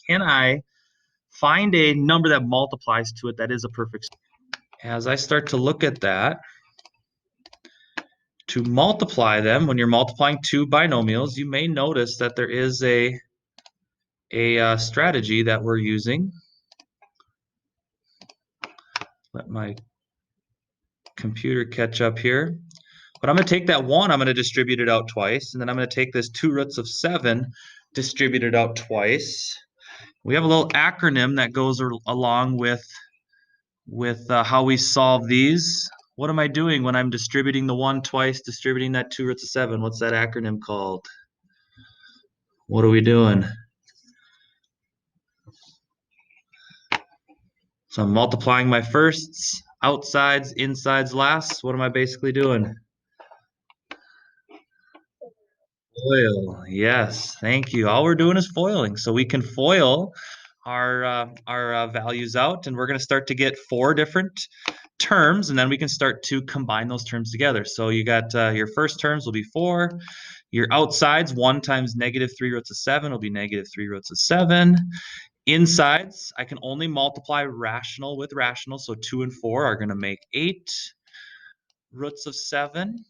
can I find a number that multiplies to it that is a perfect square? As I start to look at that, to multiply them, when you're multiplying two binomials, you may notice that there is a strategy that we're using. Let my computer catch up here. But I'm going to take that 1, I'm going to distribute it out twice, and then I'm going to take this 2 roots of 7, distribute it out twice. We have a little acronym that goes along with how we solve these. What am I doing when I'm distributing the 1 twice, distributing that 2 roots of 7? What's that acronym called? What are we doing? So I'm multiplying my firsts, outsides, insides, lasts. What am I basically doing? Foil. Yes, thank you. All we're doing is foiling. So we can foil our values out, and we're going to start to get 4 different terms, and then we can start to combine those terms together. So you got your first terms will be 4. Your outsides, 1 times negative 3 roots of 7 will be negative 3 roots of 7. Insides, I can only multiply rational with rational, so 2 and 4 are going to make 8 roots of 7.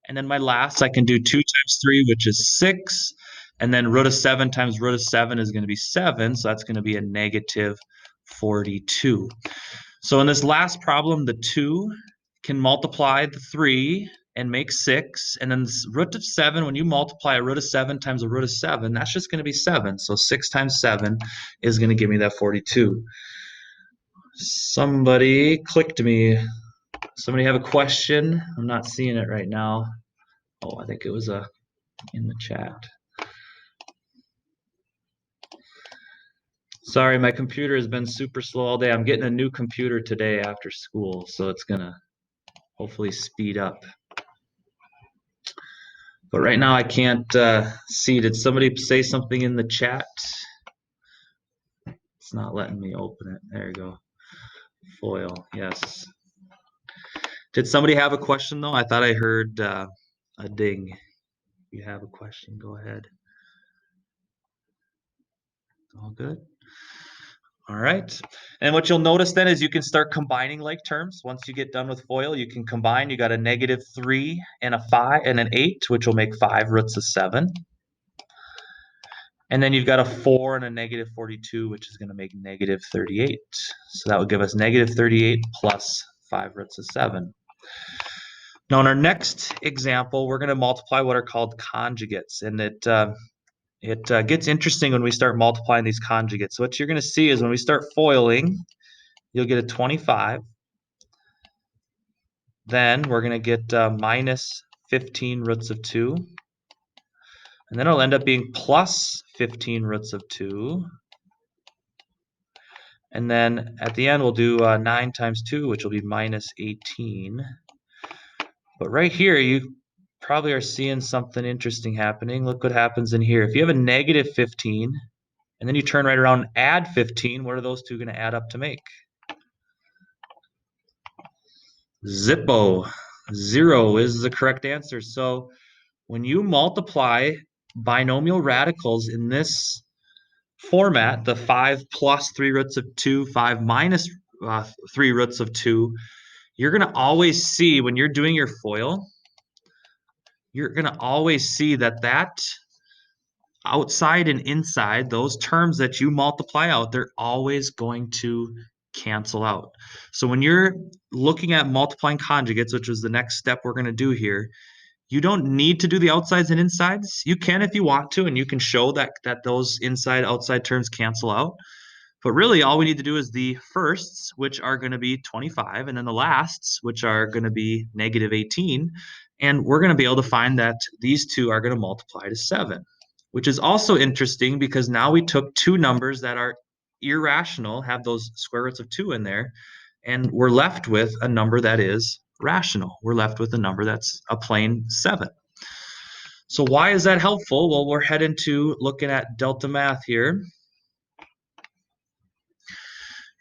And then my last, I can do 2 times 3, which is 6. And then root of 7 times root of 7 is going to be 7. So that's going to be a negative 42. So in this last problem, the 2 can multiply the 3 and make 6. And then this root of 7, when you multiply a root of 7 times a root of 7, that's just going to be 7. So 6 times 7 is going to give me that 42. Somebody clicked me. Somebody have a question? I'm not seeing it right now. Oh, I think it was in the chat. Sorry, my computer has been super slow all day. I'm getting a new computer today after school, so it's gonna hopefully speed up. But right now I can't see. Did somebody say something in the chat? It's not letting me open it. There you go. Foil, yes. Did somebody have a question though? I thought I heard a ding. If you have a question, go ahead. All good? All right. And what you'll notice then is you can start combining like terms. Once you get done with FOIL, you can combine. You got a negative 3 and a 5 and an 8, which will make 5 roots of 7. And then you've got a 4 and a negative 42, which is going to make negative 38. So that would give us negative 38 plus 5 roots of 7. Now in our next example, we're going to multiply what are called conjugates. And it gets interesting when we start multiplying these conjugates. So what you're going to see is when we start foiling, you'll get a 25. Then we're going to get minus 15 roots of 2. And then it'll end up being plus 15 roots of 2. And then at the end, we'll do 9 times 2, which will be minus 18. But right here, you probably are seeing something interesting happening. Look what happens in here. If you have a negative 15, and then you turn right around and add 15, what are those two going to add up to make? Zippo. 0 is the correct answer. So when you multiply binomial radicals in this format, the 5 plus 3 roots of 2, 5 minus 3 roots of 2, you're going to always see when you're doing your FOIL, you're going to always see that outside and inside, those terms that you multiply out, they're always going to cancel out. So when you're looking at multiplying conjugates, which is the next step we're going to do here, you don't need to do the outsides and insides. You can if you want to, and you can show that those inside outside terms cancel out. But really all we need to do is the firsts, which are going to be 25, and then the lasts, which are going to be negative 18. And we're going to be able to find that these two are going to multiply to 7, which is also interesting because now we took two numbers that are irrational, have those square roots of 2 in there, and we're left with a number that is rational. We're left with a number that's a plain 7. So why is that helpful? Well, we're heading to looking at delta math here.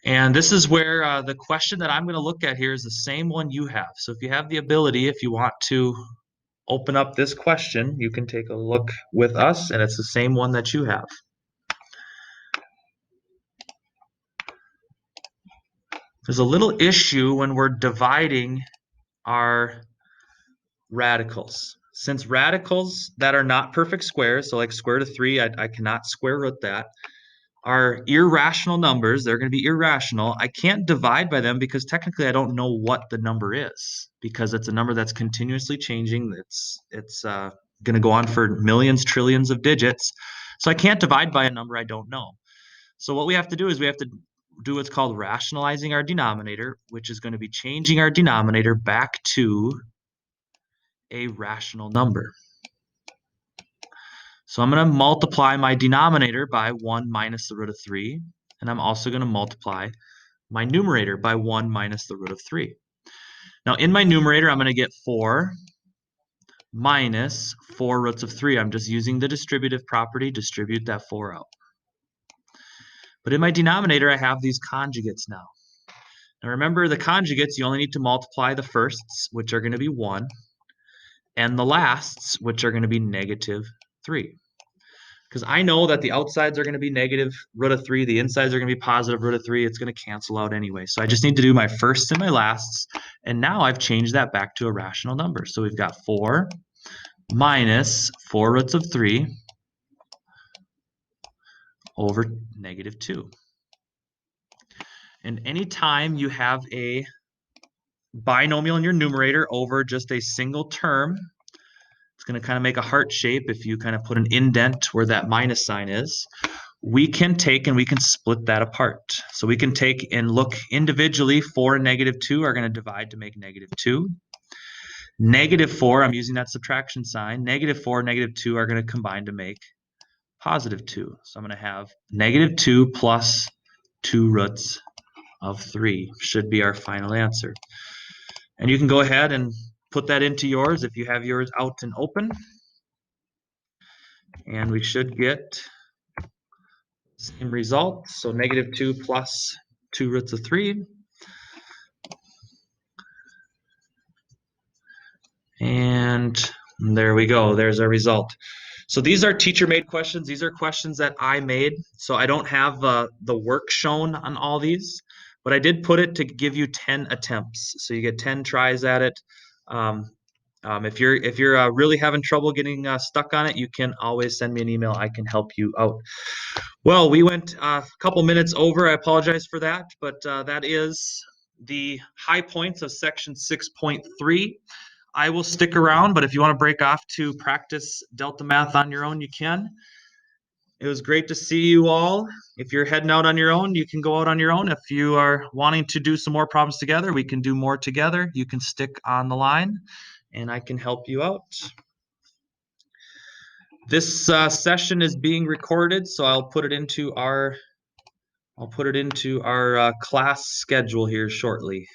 And this is where the question that I'm going to look at here is the same one you have. So if you have the ability, if you want to open up this question, you can take a look with us, and it's the same one that you have. There's a little issue when we're dividing our radicals. Since radicals that are not perfect squares, so like square root of 3, I cannot square root that, are irrational numbers. They're going to be irrational. I can't divide by them because technically I don't know what the number is, because it's a number that's continuously changing. It's going to go on for millions, trillions of digits. So I can't divide by a number I don't know. So what we have to do is we have to do what's called rationalizing our denominator, which is going to be changing our denominator back to a rational number. So I'm going to multiply my denominator by 1 minus the root of 3, and I'm also going to multiply my numerator by 1 minus the root of 3. Now in my numerator, I'm going to get 4 minus 4 roots of 3. I'm just using the distributive property, distribute that 4 out. But in my denominator, I have these conjugates now. Now remember, the conjugates, you only need to multiply the firsts, which are going to be 1, and the lasts, which are going to be negative 3. Because I know that the outsides are going to be negative root of 3, the insides are going to be positive root of 3. It's going to cancel out anyway. So I just need to do my firsts and my lasts, and now I've changed that back to a rational number. So we've got 4 minus 4 roots of 3 over negative 2. And anytime you have a binomial in your numerator over just a single term, it's going to kind of make a heart shape if you kind of put an indent where that minus sign is. We can take and we can split that apart. So we can take and look individually. 4 and negative 2 are going to divide to make negative 2. Negative 4, I'm using that subtraction sign. Negative 4 and negative 2 are going to combine to make positive 2. So I'm going to have negative 2 plus 2 roots of 3 should be our final answer. And you can go ahead and put that into yours if you have yours out and open. And we should get the same result. So negative 2 plus 2 roots of 3. And there we go. There's our result. So these are teacher-made questions. These are questions that I made. So I don't have the work shown on all these, but I did put it to give you 10 attempts. So you get 10 tries at it. If you're really having trouble getting stuck on it, you can always send me an email. I can help you out. Well, we went a couple minutes over. I apologize for that, but that is the high points of section 6.3. I will stick around, but if you want to break off to practice Delta Math on your own, you can. It was great to see you all. If you're heading out on your own, you can go out on your own. If you are wanting to do some more problems together, we can do more together. You can stick on the line, and I can help you out. This session is being recorded, so I'll put it into our class schedule here shortly.